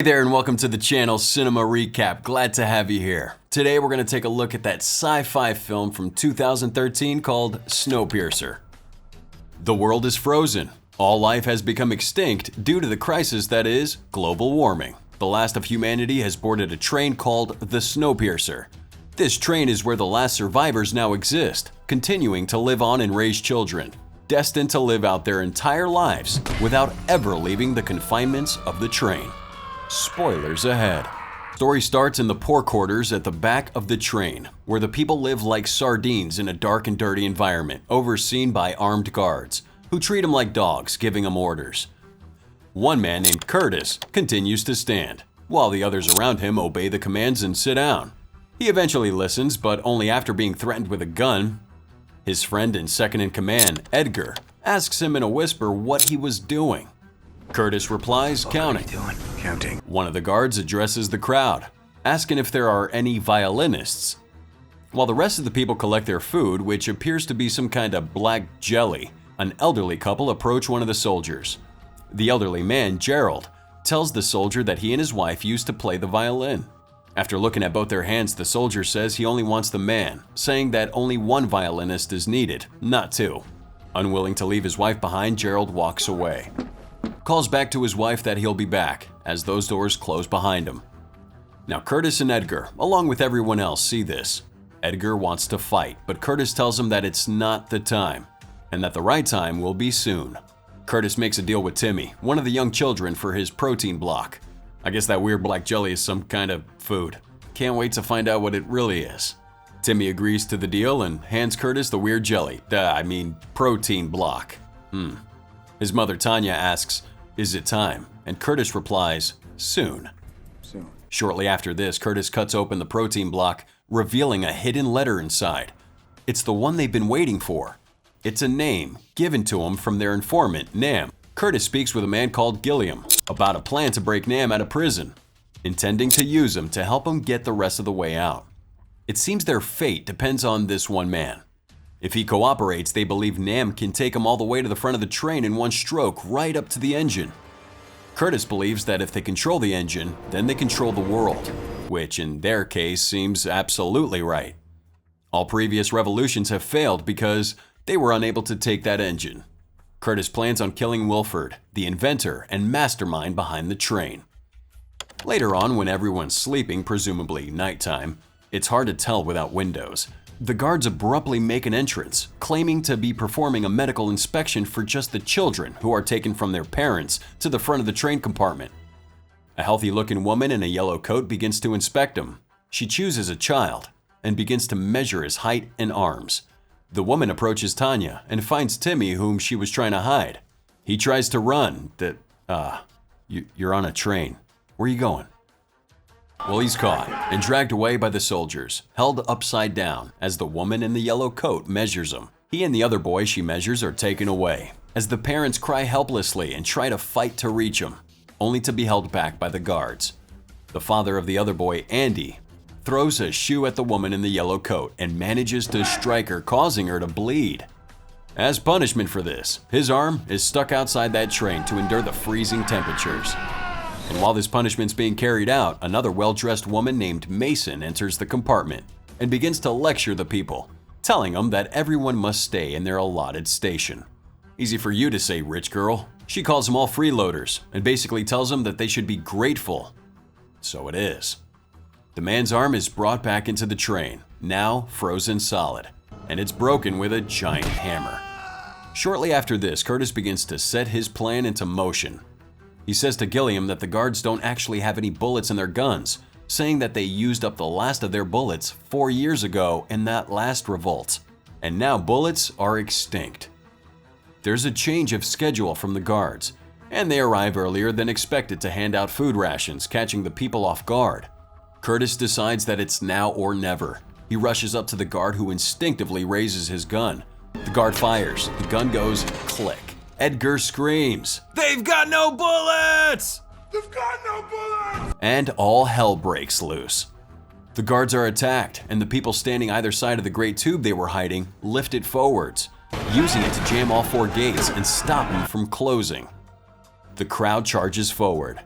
Hey there and welcome to the channel Cinema Recap. Glad to have you here. Today we're going to take a look at that sci-fi film from 2013 called Snowpiercer. The world is frozen. All life has become extinct due to the crisis that is global warming. The last of humanity has boarded a train called the Snowpiercer. This train is where the last survivors now exist, continuing to live on and raise children, destined to live out their entire lives without ever leaving the confinements of the train. Spoilers ahead. Story starts in the poor quarters at the back of the train, where the people live like sardines in a dark and dirty environment, overseen by armed guards, who treat them like dogs, giving them orders. One man named Curtis continues to stand, while the others around him obey the commands and sit down. He eventually listens, but only after being threatened with a gun. His friend and second in command, Edgar, asks him in a whisper what he was doing. Curtis replies, counting. Counting. One of the guards addresses the crowd, asking if there are any violinists. While the rest of the people collect their food, which appears to be some kind of black jelly, an elderly couple approach one of the soldiers. The elderly man, Gerald, tells the soldier that he and his wife used to play the violin. After looking at both their hands, the soldier says he only wants the man, saying that only one violinist is needed, not two. Unwilling to leave his wife behind, Gerald walks away. Calls back to his wife that he'll be back, as those doors close behind him. Now Curtis and Edgar, along with everyone else, see this. Edgar wants to fight, but Curtis tells him that it's not the time, and that the right time will be soon. Curtis makes a deal with Timmy, one of the young children, for his protein block. I guess that weird black jelly is some kind of food. Can't wait to find out what it really is. Timmy agrees to the deal and hands Curtis the weird jelly, protein block. His mother Tanya asks, "Is it time?" And Curtis replies, "Soon." Shortly after this, Curtis cuts open the protein block, revealing a hidden letter inside. It's the one they've been waiting for. It's a name given to him from their informant, Nam. Curtis speaks with a man called Gilliam about a plan to break Nam out of prison, intending to use him to help him get the rest of the way out. It seems their fate depends on this one man. If he cooperates, they believe Nam can take him all the way to the front of the train in one stroke, right up to the engine. Curtis believes that if they control the engine, then they control the world, which in their case seems absolutely right. All previous revolutions have failed because they were unable to take that engine. Curtis plans on killing Wilford, the inventor and mastermind behind the train. Later on, when everyone's sleeping, presumably nighttime, it's hard to tell without windows, the guards abruptly make an entrance, claiming to be performing a medical inspection for just the children who are taken from their parents to the front of the train compartment. A healthy-looking woman in a yellow coat begins to inspect him. She chooses a child and begins to measure his height and arms. The woman approaches Tanya and finds Timmy, whom she was trying to hide. He tries to run. You're on a train. Where are you going? Well, he's caught and dragged away by the soldiers, held upside down as the woman in the yellow coat measures him. He and the other boy she measures are taken away, as the parents cry helplessly and try to fight to reach him, only to be held back by the guards. The father of the other boy, Andy, throws a shoe at the woman in the yellow coat and manages to strike her, causing her to bleed. As punishment for this, his arm is stuck outside that train to endure the freezing temperatures. And while this punishment's being carried out, another well-dressed woman named Mason enters the compartment and begins to lecture the people, telling them that everyone must stay in their allotted station. Easy for you to say, rich girl. She calls them all freeloaders and basically tells them that they should be grateful. So it is. The man's arm is brought back into the train, now frozen solid, and it's broken with a giant hammer. Shortly after this, Curtis begins to set his plan into motion. He says to Gilliam that the guards don't actually have any bullets in their guns, saying that they used up the last of their bullets 4 years ago in that last revolt, and now bullets are extinct. There's a change of schedule from the guards, and they arrive earlier than expected to hand out food rations, catching the people off guard. Curtis decides that it's now or never. He rushes up to the guard, who instinctively raises his gun. The guard fires. The gun goes click. Edgar screams, "They've got no bullets!" They've got no bullets! And all hell breaks loose. The guards are attacked, and the people standing either side of the great tube they were hiding lift it forwards, using it to jam all 4 gates and stop them from closing. The crowd charges forward.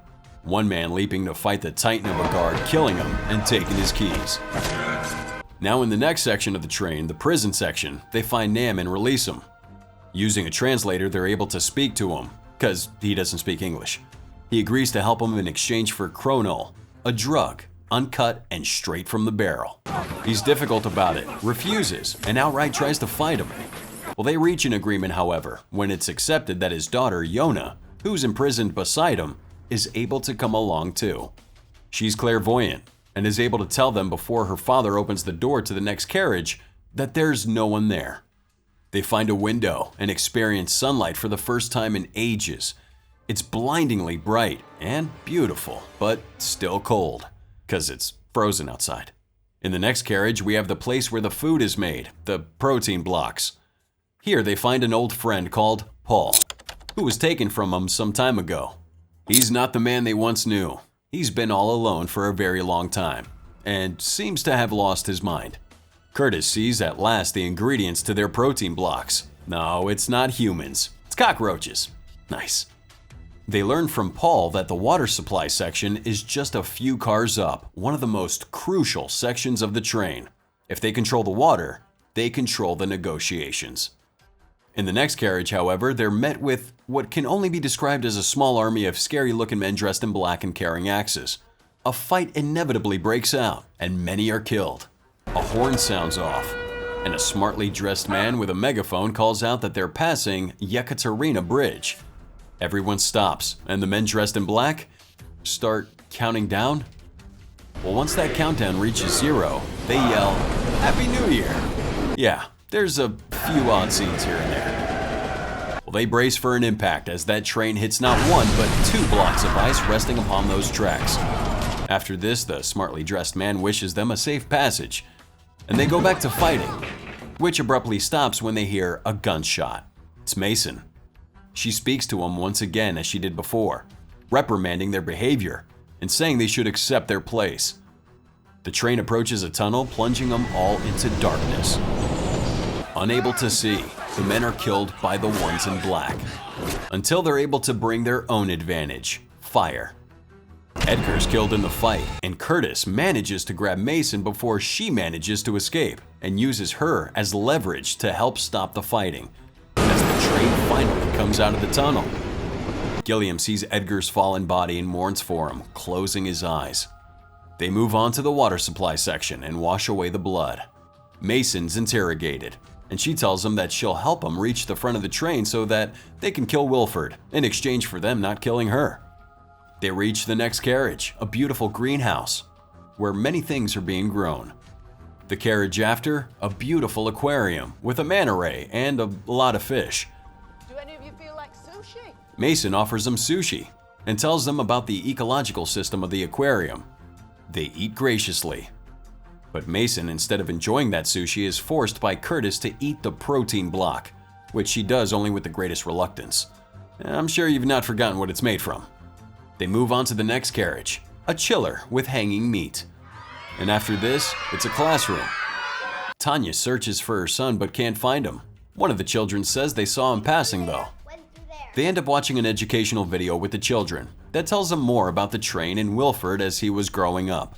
one man leaping to fight the titan of a guard, killing him and taking his keys. Now in the next section of the train, the prison section, they find Nam and release him. Using a translator, they're able to speak to him, because he doesn't speak English. He agrees to help him in exchange for chronol, a drug, uncut and straight from the barrel. He's difficult about it, refuses, and outright tries to fight him. Well, they reach an agreement, however, when it's accepted that his daughter, Yona, who's imprisoned beside him, is able to come along too. She's clairvoyant and is able to tell them before her father opens the door to the next carriage that there's no one there. They find a window and experience sunlight for the first time in ages. It's blindingly bright and beautiful, but still cold, because it's frozen outside. In the next carriage, we have the place where the food is made, the protein blocks. Here they find an old friend called Paul, who was taken from them some time ago. He's not the man they once knew. He's been all alone for a very long time, and seems to have lost his mind. Curtis sees at last the ingredients to their protein blocks. No, it's not humans. It's cockroaches. Nice. They learn from Paul that the water supply section is just a few cars up, one of the most crucial sections of the train. If they control the water, they control the negotiations. In the next carriage, however, they're met with what can only be described as a small army of scary-looking men dressed in black and carrying axes. A fight inevitably breaks out, and many are killed. A horn sounds off, and a smartly dressed man with a megaphone calls out that they're passing Yekaterina Bridge. Everyone stops, and the men dressed in black start counting down. Well, once that countdown reaches 0, they yell, "Happy New Year!" Yeah, there's a few odd scenes here and there. Well, they brace for an impact as that train hits not one, but 2 blocks of ice resting upon those tracks. After this, the smartly dressed man wishes them a safe passage, and they go back to fighting, which abruptly stops when they hear a gunshot. It's Mason. She speaks to him once again as she did before, reprimanding their behavior and saying they should accept their place. The train approaches a tunnel, plunging them all into darkness. Unable to see, the men are killed by the ones in black, until they're able to bring their own advantage, fire. Edgar's killed in the fight, and Curtis manages to grab Mason before she manages to escape, and uses her as leverage to help stop the fighting, as the train finally comes out of the tunnel. Gilliam sees Edgar's fallen body and mourns for him, closing his eyes. They move on to the water supply section and wash away the blood. Mason's interrogated, and she tells him that she'll help him reach the front of the train so that they can kill Wilford in exchange for them not killing her. They reach the next carriage, a beautiful greenhouse, where many things are being grown. The carriage after, a beautiful aquarium with a manta ray and a lot of fish. Do any of you feel like sushi? Mason offers them sushi and tells them about the ecological system of the aquarium. They eat graciously. But Mason, instead of enjoying that sushi, is forced by Curtis to eat the protein block, which she does only with the greatest reluctance. I'm sure you've not forgotten what it's made from. They move on to the next carriage, a chiller with hanging meat. And after this, it's a classroom. Tanya searches for her son but can't find him. One of the children says they saw him passing though. They end up watching an educational video with the children that tells them more about the train and Wilford as he was growing up.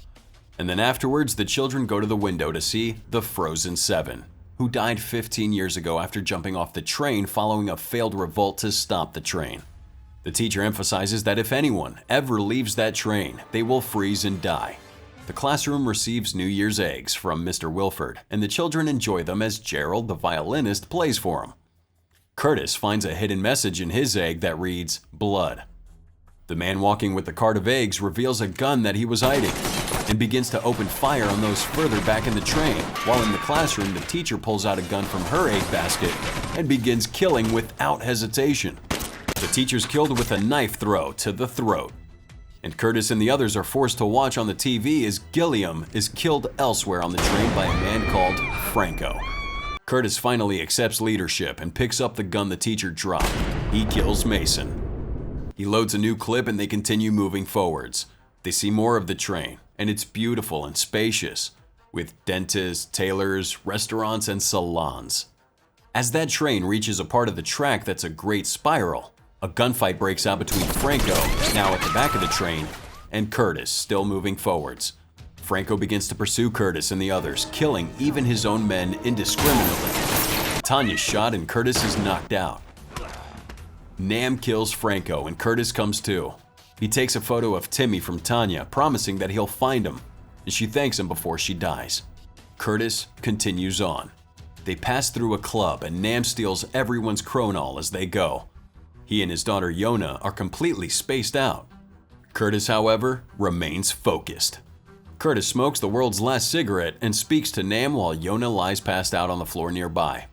And then afterwards, the children go to the window to see the Frozen Seven, who died 15 years ago after jumping off the train following a failed revolt to stop the train. The teacher emphasizes that if anyone ever leaves that train, they will freeze and die. The classroom receives New Year's eggs from Mr. Wilford, and the children enjoy them as Gerald, the violinist, plays for them. Curtis finds a hidden message in his egg that reads, "Blood." The man walking with the cart of eggs reveals a gun that he was hiding and begins to open fire on those further back in the train, while in the classroom the teacher pulls out a gun from her egg basket and begins killing without hesitation. The teacher's killed with a knife throw to the throat, and Curtis and the others are forced to watch on the TV as Gilliam is killed elsewhere on the train by a man called Franco. Curtis finally accepts leadership and picks up the gun the teacher dropped. He kills Mason. He loads a new clip and they continue moving forwards. They see more of the train, and it's beautiful and spacious, with dentists, tailors, restaurants, and salons. As that train reaches a part of the track that's a great spiral, A gunfight breaks out between Franco, now at the back of the train, and Curtis, still moving forwards. Franco begins to pursue Curtis and the others, killing even his own men indiscriminately. Tanya's shot and Curtis is knocked out. Nam kills Franco and Curtis comes to. He takes a photo of Timmy from Tanya, promising that he'll find him, and she thanks him before she dies. Curtis continues on. They pass through a club and Nam steals everyone's chronol as they go. He and his daughter Yona are completely spaced out. Curtis, however, remains focused. Curtis smokes the world's last cigarette and speaks to Nam while Yona lies passed out on the floor nearby.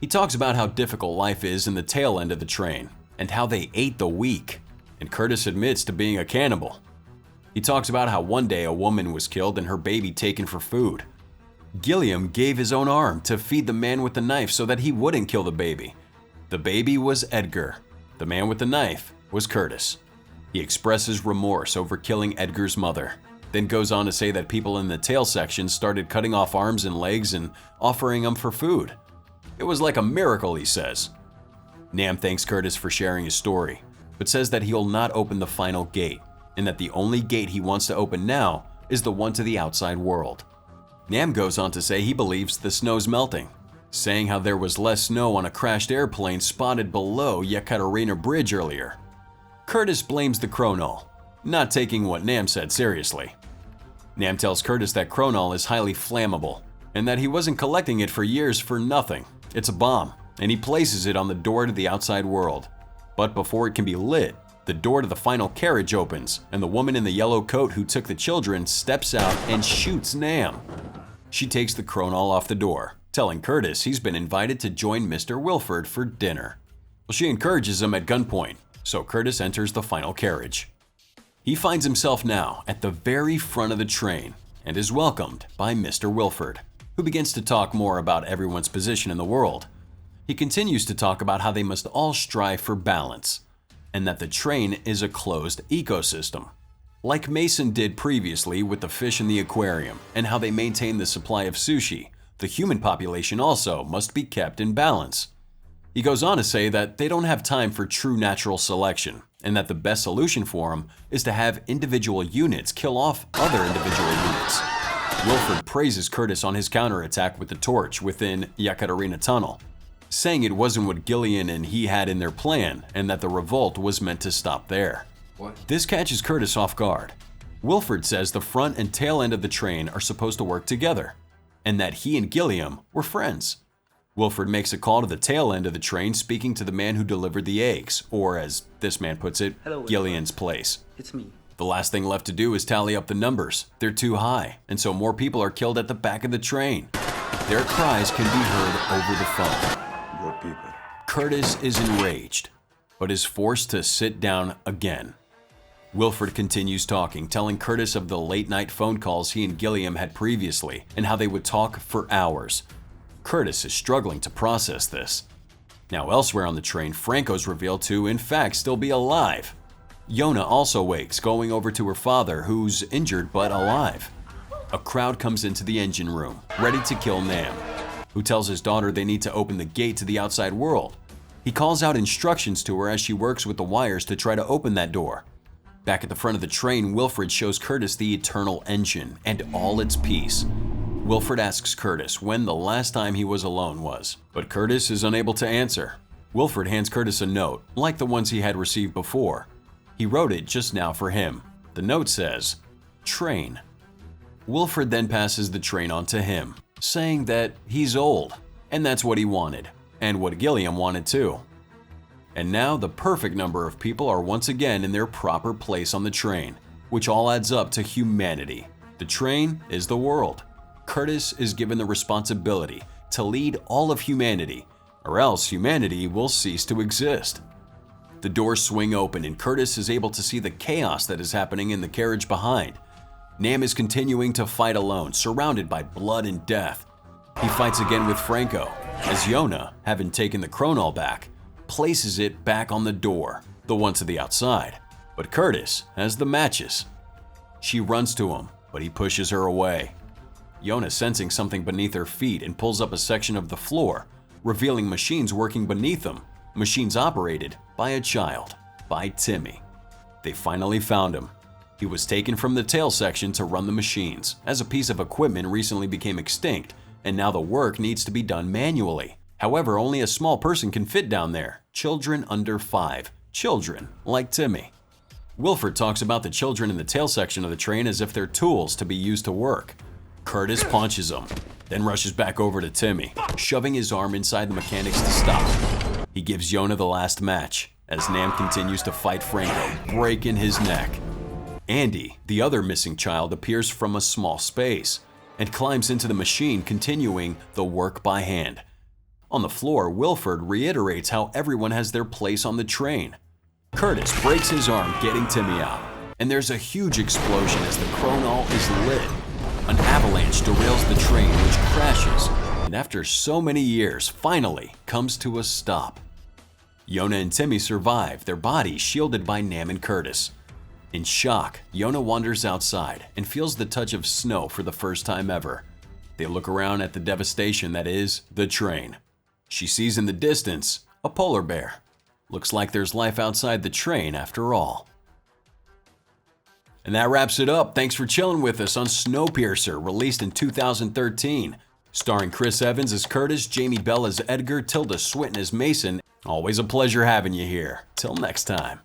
He talks about how difficult life is in the tail end of the train and how they ate the weak, and Curtis admits to being a cannibal. He talks about how one day a woman was killed and her baby taken for food. Gilliam gave his own arm to feed the man with the knife so that he wouldn't kill the baby. The baby was Edgar. The man with the knife was Curtis. He expresses remorse over killing Edgar's mother, then goes on to say that people in the tail section started cutting off arms and legs and offering them for food. It was like a miracle, he says. Nam thanks Curtis for sharing his story, but says that he'll not open the final gate, and that the only gate he wants to open now is the one to the outside world. Nam goes on to say he believes the snow's melting, saying how there was less snow on a crashed airplane spotted below Yekaterina Bridge earlier. Curtis blames the chronol, not taking what Nam said seriously. Nam tells Curtis that chronol is highly flammable, and that he wasn't collecting it for years for nothing. It's a bomb, and he places it on the door to the outside world. But before it can be lit, the door to the final carriage opens, and the woman in the yellow coat who took the children steps out and shoots Nam. She takes the chronol off the door, telling Curtis he's been invited to join Mr. Wilford for dinner. Well, she encourages him at gunpoint, so Curtis enters the final carriage. He finds himself now at the very front of the train and is welcomed by Mr. Wilford, who begins to talk more about everyone's position in the world. He continues to talk about how they must all strive for balance, and that the train is a closed ecosystem, like Mason did previously with the fish in the aquarium, and how they maintain the supply of sushi. The human population also must be kept in balance. He goes on to say that they don't have time for true natural selection, and that the best solution for them is to have individual units kill off other individual units. Wilford praises Curtis on his counterattack with the torch within Yekaterina Tunnel, saying it wasn't what Gillian and he had in their plan, and that the revolt was meant to stop there. What? This catches Curtis off guard. Wilford says the front and tail end of the train are supposed to work together, and that he and Gilliam were friends. Wilford makes a call to the tail end of the train, speaking to the man who delivered the eggs, or as this man puts it, Hello, Gillian's place. It's me. The last thing left to do is tally up the numbers. They're too high, and so more people are killed at the back of the train. Their cries can be heard over the phone. Your people. Curtis is enraged, but is forced to sit down again. Wilford continues talking, telling Curtis of the late-night phone calls he and Gilliam had previously, and how they would talk for hours. Curtis is struggling to process this. Now elsewhere on the train, Franco's revealed to, in fact, still be alive. Yona also wakes, going over to her father, who's injured but alive. A crowd comes into the engine room, ready to kill Nam, who tells his daughter they need to open the gate to the outside world. He calls out instructions to her as she works with the wires to try to open that door. Back at the front of the train, Wilford shows Curtis the eternal engine and all its peace. Wilford asks Curtis when the last time he was alone was, but Curtis is unable to answer. Wilford hands Curtis a note, like the ones he had received before. He wrote it just now for him. The note says, "Train." Wilford then passes the train on to him, saying that he's old, and that's what he wanted, and what Gilliam wanted too. And now the perfect number of people are once again in their proper place on the train, which all adds up to humanity. The train is the world. Curtis is given the responsibility to lead all of humanity, or else humanity will cease to exist. The doors swing open and Curtis is able to see the chaos that is happening in the carriage behind. Nam is continuing to fight alone, surrounded by blood and death. He fights again with Franco, as Yona, having taken the chronol back, places it back on the door, the one to the outside. But Curtis has the matches. She runs to him, but he pushes her away. Yona sensing something beneath her feet and pulls up a section of the floor, revealing machines working beneath them, Machines operated by a child, by Timmy. They finally found him. He was taken from the tail section to run the machines, as a piece of equipment recently became extinct, and now the work needs to be done manually. However, only a small person can fit down there, children under 5, children like Timmy. Wilford talks about the children in the tail section of the train as if they're tools to be used to work. Curtis punches him, then rushes back over to Timmy, shoving his arm inside the mechanics to stop. He gives Yona the last match, as Nam continues to fight Franco, breaking his neck. Andy, the other missing child, appears from a small space and climbs into the machine, continuing the work by hand. On the floor, Wilford reiterates how everyone has their place on the train. Curtis breaks his arm, getting Timmy out, and there's a huge explosion as the chronol is lit. An avalanche derails the train, which crashes, and after so many years, finally comes to a stop. Yona and Timmy survive, their bodies shielded by Nam and Curtis. In shock, Yona wanders outside and feels the touch of snow for the first time ever. They look around at the devastation that is the train. She sees in the distance a polar bear. Looks like there's life outside the train after all. And that wraps it up. Thanks for chilling with us on Snowpiercer, released in 2013. Starring Chris Evans as Curtis, Jamie Bell as Edgar, Tilda Swinton as Mason. Always a pleasure having you here. Till next time.